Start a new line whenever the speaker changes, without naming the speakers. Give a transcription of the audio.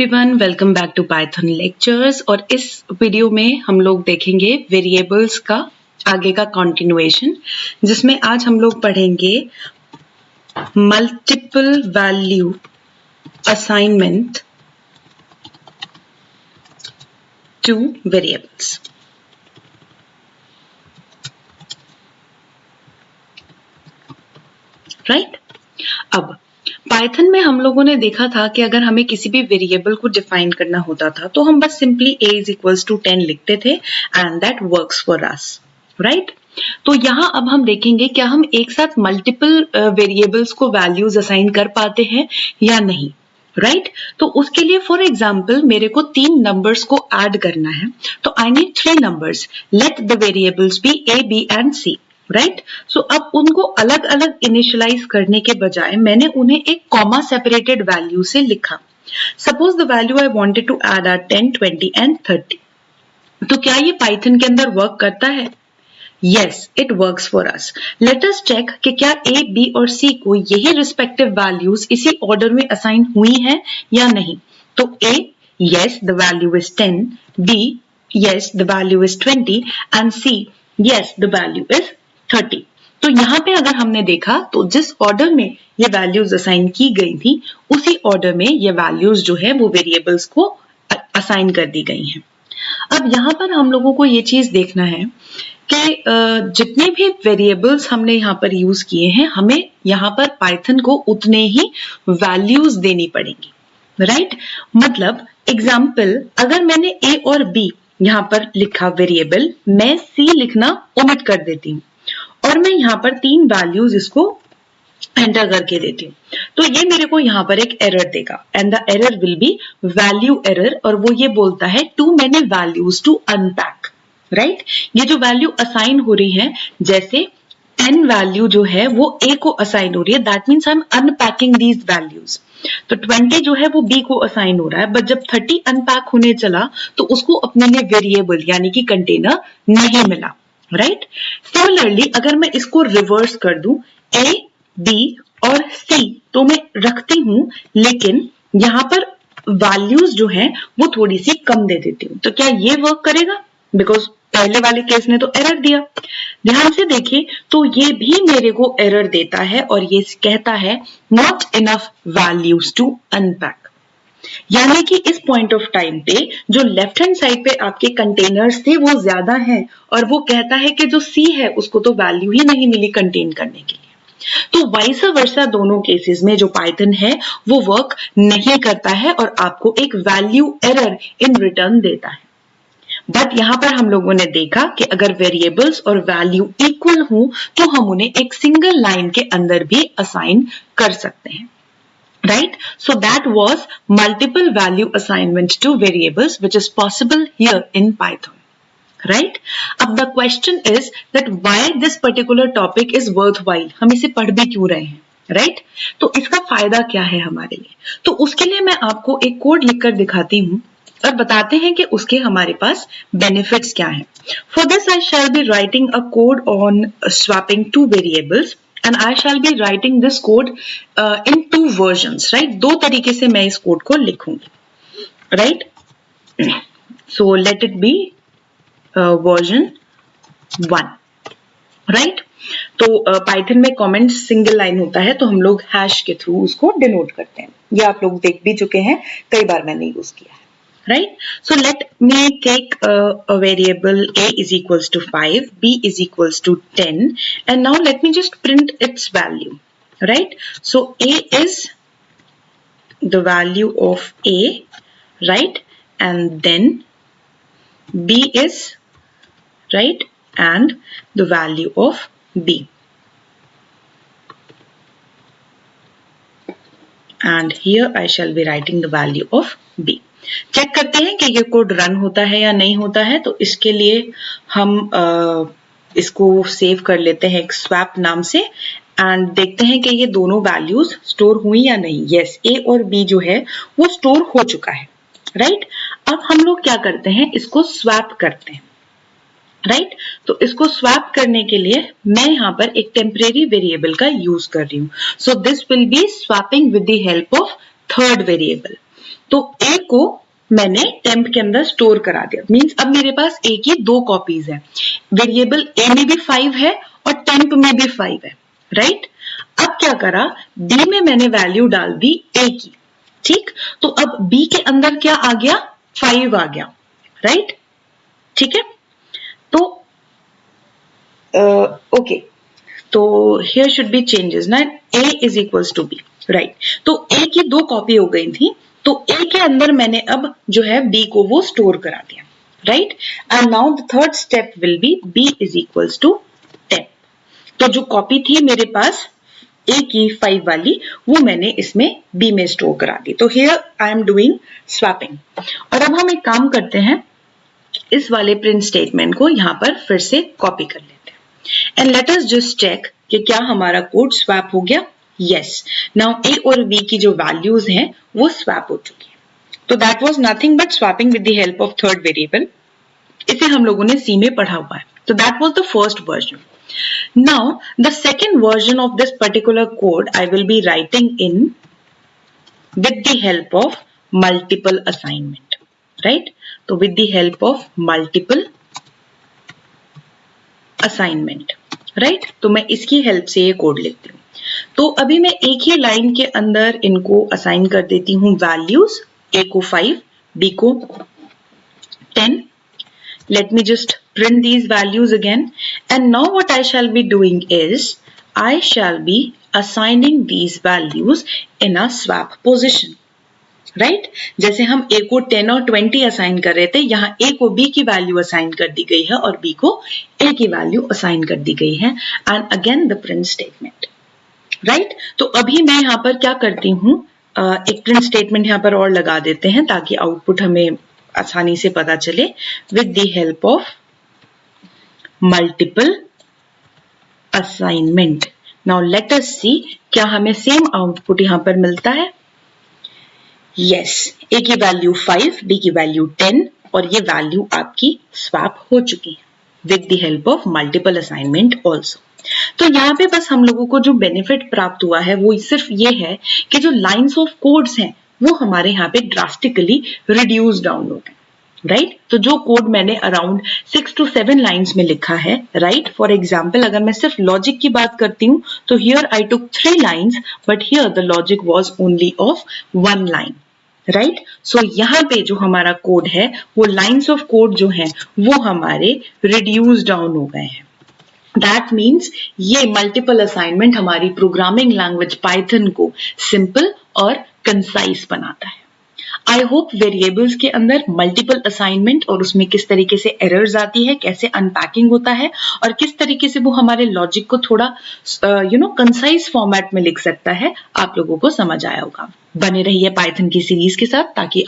Everyone, welcome back to Python lectures. और इस video में हम लोग देखेंगे वेरिएबल्स का आगे का कंटिन्यूएशन, जिसमें आज हम लोग पढ़ेंगे multiple value assignment two variables. Right? अब पाइथन में हम लोगों ने देखा था कि अगर हमें किसी भी वेरिएबल को डिफाइन करना होता था तो हम बस simply a is equals to 10 लिखते थे and that works for us. Right? तो यहां अब हम देखेंगे क्या हम एक साथ मल्टीपल वेरिएबल्स को वैल्यूज असाइन कर पाते हैं या नहीं। राइट? तो उसके लिए फॉर एग्जाम्पल मेरे को 3 नंबर्स को ऐड करना है, तो I need 3 numbers. Let the variables be a, b and c। Right? So अब उनको अलग अलग इनिशियलाइज करने के बजाय मैंने उन्हें एक कॉमा सेपरेटेड वैल्यू से लिखा। Suppose the value I wanted to add are 10, 20 and 30। तो क्या ये पाइथन के अंदर वर्क करता है? Yes, it works for us. Let us check कि क्या a, b और c को यही रिस्पेक्टिव वैल्यूज इसी ऑर्डर में असाइन हुई हैं या नहीं। तो a, yes, the value is 10, b, yes, the value is 20 and c, yes, the value is 30। तो यहाँ पे अगर हमने देखा तो जिस ऑर्डर में ये वैल्यूज असाइन की गई थी उसी ऑर्डर में ये वैल्यूज जो है वो वेरिएबल्स को असाइन कर दी गई हैं। अब यहाँ पर हम लोगों को ये चीज देखना है कि जितने भी वेरिएबल्स हमने यहाँ पर यूज किए हैं हमें यहाँ पर पाइथन को उतने ही वैल्यूज देनी पड़ेंगी। राइट? मतलब एग्जाम्पल, अगर मैंने a और b यहाँ पर लिखा वेरिएबल, मैं c लिखना ओमिट कर देती हूँ और मैं यहाँ पर 3 वैल्यूज इसको एंटर करके देती हूँ, तो ये मेरे को यहाँ पर एक एरर देगा and the error will be value error. और वो ये बोलता है too many values to unpack. Right? ये जो वैल्यू असाइन हो रही है, जैसे 10 वैल्यू जो है वो a को असाइन हो रही है, that means I am unpacking these values. तो 20 जो है वो b को असाइन हो रहा है, बट जब 30 अनपैक होने चला तो उसको अपने लिए वेरिएबल यानी कि कंटेनर नहीं मिला। राइट? सिमिलरली अगर मैं इसको रिवर्स कर दूं, a, b और c तो मैं रखती हूं, लेकिन यहाँ पर वैल्यूज जो है वो थोड़ी सी कम दे देती हूँ, तो क्या ये वर्क करेगा? बिकॉज पहले वाले केस ने तो एरर दिया। ध्यान से देखिए तो ये भी मेरे को एरर देता है और ये कहता है not enough values to unpack. यानी कि इस पॉइंट ऑफ टाइम पे जो लेफ्ट हैंड साइड पे आपके कंटेनर्स थे वो ज्यादा हैं और वो कहता है कि जो C है उसको तो वैल्यू ही नहीं मिली कंटेन करने के लिए। तो वाइस वर्सा दोनों केसेस में जो पाइथन है वो वर्क नहीं करता है और आपको एक वैल्यू एरर इन रिटर्न देता है। बट यहां पर हम लोगों ने देखा कि अगर वेरिएबल्स और वैल्यू इक्वल हो तो हम उन्हें एक सिंगल लाइन के अंदर भी असाइन कर सकते हैं। Right? So that was multiple value assignment to variables, which is possible here in Python. Right? अब the question is that why this particular topic is worthwhile. हम इसे पढ़ भी क्यों रहे हैं? Right? तो इसका फायदा क्या है हमारे लिए? तो उसके लिए मैं आपको एक कोड लिखकर दिखाती हूँ और बताते हैं कि उसके हमारे पास बेनिफिट्स क्या हैं। For this I shall be writing a code on swapping two variables. And I shall be writing this code in 2 versions, right? 2 तरीके से मैं इस कोड को लिखूंगी, right? So let it be version 1, right? तो Python में comment single line होता है तो हम लोग हैश के थ्रू उसको डिनोट करते हैं। ये आप लोग देख भी चुके हैं, कई बार मैंने यूज किया है। Right? So let me take a variable a is equals to 5, b is equals to 10, and now let me just print its value. Right? So a is the value of a, right? And then b is, right? And the value of b. And here I shall be writing the value of b. Check करते हैं कि ये code run होता है या नहीं होता है, तो इसके लिए हम इसको सेव कर लेते हैं एक स्वैप नाम से एंड देखते हैं कि ये दोनों वैल्यूज स्टोर हुई या नहीं। यस, a और b जो है वो स्टोर हो चुका है। राइट? अब हम लोग क्या करते हैं, इसको स्वैप करते हैं। राइट? तो इसको स्वैप करने के लिए मैं यहाँ पर एक टेम्परेरी वेरिएबल का यूज कर रही हूँ। So this will be swapping with the help of third variable. तो a को मैंने टेम्प के अंदर स्टोर करा दिया, मींस अब मेरे पास a की 2 कॉपीज है, वेरिएबल a में भी 5 है और टेम्प में भी 5 है, राइट। अब क्या करा, b में मैंने वैल्यू डाल दी a की, ठीक। तो अब b के अंदर क्या आ गया, 5 आ गया, राइट, ठीक है। तो ओके, तो here should be changes ना, a is equals to b, right. तो a की 2 कॉपी हो गई थी, तो a के अंदर मैंने अब जो है b को वो स्टोर करा दिया, right. And now the third step will be b is equals to 10। तो जो कॉपी थी मेरे पास a की 5 वाली, वो मैंने इसमें b में स्टोर करा दी। तो here I am doing swapping। और अब हम एक काम करते हैं, इस वाले प्रिंट स्टेटमेंट को यहां पर फिर से कॉपी कर लेते हैं। And let us just check कि क्या हमारा कोड स्वैप हो गया। Yes, now a और b की जो वैल्यूज हैं वो स्वैप हो चुकी है। तो that was nothing but swapping with the help of third variable। इसे हम लोगों ने C में पढ़ा हुआ है। तो that was the first version। Now the second version of this particular code I will be writing in with the help of multiple assignment, right? तो with the help of multiple assignment, right. तो मैं इसकी help से ये code लिखती हूँ। तो अभी मैं एक ही लाइन के अंदर इनको असाइन कर देती हूँ वैल्यूज, a को 5, b को 10। Let me just print these values again, and now what I shall be doing is I shall be assigning these values in a swap position, right. जैसे हम a को 10 और 20 assign कर रहे थे, यहाँ a को b की वैल्यू असाइन कर दी गई है और b को a की वैल्यू असाइन कर दी गई है। And again the print statement, right. तो अभी मैं यहाँ पर क्या करती हूँ, एक प्रिंट स्टेटमेंट यहाँ पर और लगा देते हैं ताकि आउटपुट हमें आसानी से पता चले। With the help of multiple assignment, now let us see क्या हमें सेम आउटपुट यहाँ पर मिलता है। यस, a की वैल्यू 5, b की वैल्यू 10 और ये वैल्यू आपकी स्वैप हो चुकी है with the help of multiple assignment also. तो यहाँ पे बस हम लोगों को जो बेनिफिट प्राप्त हुआ है वो सिर्फ ये है कि जो लाइंस ऑफ कोड्स हैं वो हमारे यहाँ पे ड्रास्टिकली रिड्यूस डाउन हो गए, राइट। तो जो कोड मैंने अराउंड 6 to 7 लाइन्स में लिखा है, राइट। फॉर एग्जाम्पल अगर मैं सिर्फ लॉजिक की बात करती हूँ तो here I took 3 lines, but here the logic was only of 1 line, right. So यहाँ पे जो हमारा कोड है वो लाइंस ऑफ कोड जो है वो हमारे रिड्यूस डाउन हो गए हैं। दैट मीन्स ये मल्टीपल असाइनमेंट हमारी प्रोग्रामिंग लैंग्वेज पाइथन को सिंपल और कंसाइज बनाता है। आई होप वेरिएबल्स के अंदर मल्टीपल असाइनमेंट और उसमें किस तरीके से एरर्स आती है, कैसे अनपैकिंग होता है और किस तरीके से वो हमारे लॉजिक को थोड़ा कंसाइज फॉर्मेट में लिख सकता है, आप लोगों को समझ आया होगा। बने रहिए पाइथन की सीरीज के साथ ताकि